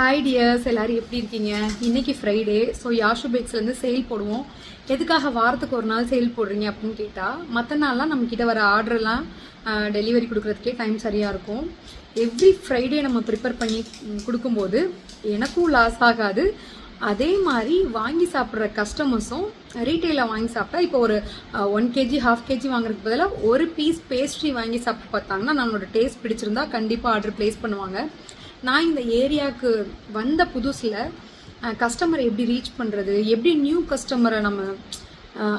Hi tears, எல்லாரும் எப்படி இருக்கீங்க? இன்னைக்கு ஃப்ரைடே. ஸோ யாஷு பேக்ஸ்லேருந்து சேல் போடுவோம். எதுக்காக வாரத்துக்கு ஒரு நாள் சேல் போடுறீங்க அப்படின்னு கேட்டால், மற்ற நாள்லாம் நம்மக்கிட்ட வர ஆர்டர்லாம் டெலிவரி கொடுக்குறதுக்கே டைம் சரியாக இருக்கும். எவ்ரி ஃப்ரைடே நம்ம ப்ரிப்பேர் பண்ணி கொடுக்கும்போது எனக்கும் லாஸ் ஆகாது. அதே மாதிரி வாங்கி சாப்பிட்ற கஸ்டமர்ஸும் ரீட்டெயிலில் வாங்கி சாப்பிட்டா, இப்போ ஒரு 1 kg 1/2 kg வாங்குறதுக்கு பதிலாக ஒரு பீஸ் பேஸ்ட்ரி வாங்கி சாப்பிட்டு பார்த்தாங்கன்னா நம்மளோட டேஸ்ட் பிடிச்சிருந்தா கண்டிப்பாக ஆர்டர் ப்ளேஸ் பண்ணுவாங்க. நான் இந்த ஏரியாவுக்கு வந்த புதுசில் கஸ்டமரை எப்படி ரீச் பண்ணுறது, எப்படி நியூ கஸ்டமரை நம்ம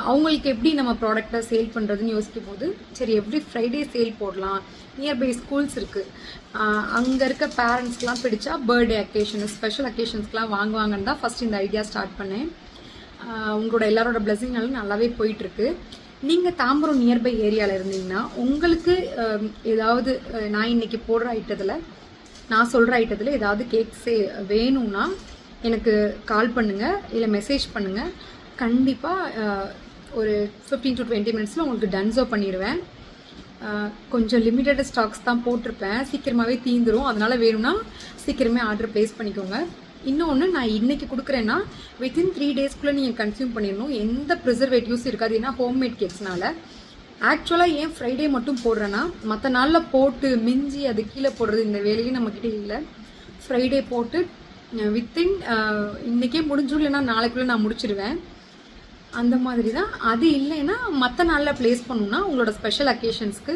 அவங்களுக்கு எப்படி நம்ம ப்ராடக்டை சேல் பண்ணுறதுன்னு யோசிக்கும் போது, சரி எவ்ரி ஃப்ரைடே சேல் போடலாம். நியர்பை ஸ்கூல்ஸ் இருக்குது, அங்கே இருக்க பேரண்ட்ஸ்க்கெலாம் பிடிச்சா பர்த்டே அக்கேஷன், ஸ்பெஷல் அக்கேஷன்ஸ்க்கெலாம் வாங்குவாங்கன்னு தான் ஃபஸ்ட் இந்த ஐடியா ஸ்டார்ட் பண்ணேன். உங்களோட எல்லாரோட பிளெஸிங்னாலும் நல்லாவே போயிட்டுருக்கு. நீங்கள் தாம்பரம் நியர்பை ஏரியாவில் இருந்தீங்கன்னா உங்களுக்கு ஏதாவது நான் இன்றைக்கி போடுற ஐட்டத்தில், நான் சொல்கிற ஐட்டத்தில் ஏதாவது கேக்ஸே வேணும்னா எனக்கு கால் பண்ணுங்கள், இல்லை மெசேஜ் பண்ணுங்கள். கண்டிப்பாக ஒரு 15 to 20 மினிட்ஸில் உங்களுக்கு டன்ஸோ பண்ணிடுவேன். கொஞ்சம் லிமிட்டட் ஸ்டாக்ஸ் தான் போட்டிருப்பேன், சீக்கிரமாகவே தீந்துடும். அதனால் வேணும்னா சீக்கிரமே ஆர்டர் ப்ளேஸ் பண்ணிக்கோங்க. இன்னொன்று, நான் இன்றைக்கி கொடுக்குறேன்னா வித்தின் 3 டேஸ்க்குள்ளே நீங்கள் கன்சியூம் பண்ணிடணும். எந்த ப்ரிசர்வேட்டிவ்ஸும் இருக்காது. ஏன்னா ஹோம்மேட் கேக்ஸ்னால. ஆக்சுவலாக ஏன் ஃப்ரைடே மட்டும் போடுறேன்னா, மற்ற நாளில் போட்டு மிஞ்சி அது கீழே போடுறது இந்த வேலையும் நம்மக்கிட்ட இல்லை. ஃப்ரைடே போட்டு வித்தின் இன்றைக்கே முடிஞ்சும், இல்லைன்னா நாளைக்குள்ளே நான் முடிச்சிடுவேன். அந்த மாதிரி தான். அது இல்லைன்னா மற்ற நாளில் ப்ளேஸ் பண்ணணுன்னா உங்களோட ஸ்பெஷல் அக்கேஷன்ஸ்க்கு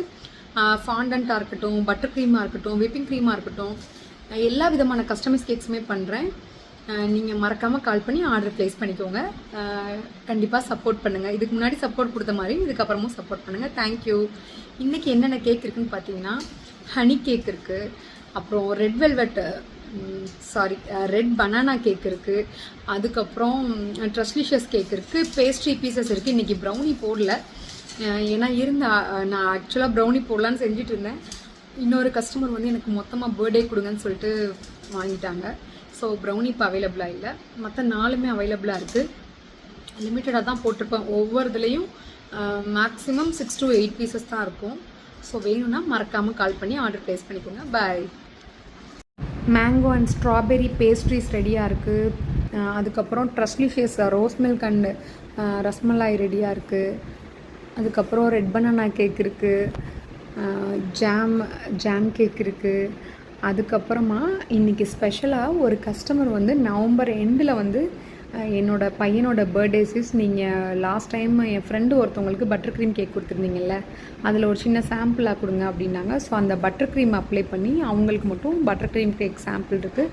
ஃபாண்டண்ட்டாக இருக்கட்டும், பட்டர் க்ரீமாக இருக்கட்டும், விப்பிங் க்ரீமாக இருக்கட்டும், எல்லா விதமான கஸ்டமைஸ் கேக்ஸுமே பண்ணுறேன். நீங்கள் மறக்காமல் கால் பண்ணி ஆர்டர் ப்ளேஸ் பண்ணிக்கோங்க. கண்டிப்பாக சப்போர்ட் பண்ணுங்கள். இதுக்கு முன்னாடி சப்போர்ட் கொடுத்த மாதிரி இதுக்கப்புறமும் சப்போர்ட் பண்ணுங்கள். தேங்க்யூ. இன்றைக்கி என்னென்ன கேக் இருக்குதுன்னு பார்த்தீங்கன்னா, ஹனி கேக் இருக்குது, அப்புறம் ரெட் பனானா கேக் இருக்குது, அதுக்கப்புறம் ட்ரஸ்லிஷியஸ் கேக் இருக்குது, பேஸ்ட்ரி பீசஸ் இருக்குது. இன்றைக்கி ப்ரௌனி போடல, ஏன்னா நான் ஆக்சுவலாக ப்ரௌனி போடலான்னு செஞ்சுட்டு இருந்தேன். இன்னொரு கஸ்டமர் வந்து எனக்கு மொத்தமாக பர்த்டே கொடுங்கன்னு சொல்லிட்டு வாங்கிட்டாங்க. ஸோ ப்ரௌனி இப்போ அவைலபிளாக இல்லை. மற்ற நாளுமே அவைலபிளாக இருக்குது. லிமிட்டடாக தான் போட்டிருப்பேன். ஒவ்வொரு இதுலேயும் மேக்ஸிமம் 6 to 8 பீசஸ் தான் இருக்கும். ஸோ வேணும்னா மறக்காமல் கால் பண்ணி ஆர்டர் ப்ளேஸ் பண்ணிக்கோங்க. பாய். மேங்கோ அண்ட் ஸ்ட்ராபெரி பேஸ்ட்ரிஸ் ரெடியாக இருக்குது. அதுக்கப்புறம் ட்ரஸ்லிஷியஸ் ரோஸ் மில்க் அண்டு ரஸ்மலாய் ரெடியாக இருக்குது. அதுக்கப்புறம் ரெட் பனானா கேக் இருக்குது, ஜாம் கேக் இருக்குது. அதுக்கப்புறமா இன்றைக்கி ஸ்பெஷலாக ஒரு கஸ்டமர் வந்து நவம்பர் எண்டில் வந்து என்னோடய பையனோட பர்த்டேஸஸ், நீங்கள் லாஸ்ட் டைம் என் ஃப்ரெண்டு ஒருத்தவங்களுக்கு பட்டர் க்ரீம் கேக் கொடுத்துருந்தீங்கல்ல, அதில் ஒரு சின்ன சாம்பிளாக கொடுங்க அப்படின்னாங்க. ஸோ அந்த பட்டர் க்ரீம் அப்ளை பண்ணி அவங்களுக்கு மட்டும் பட்டர் க்ரீம் கேக் சாம்பிள் இருக்குது.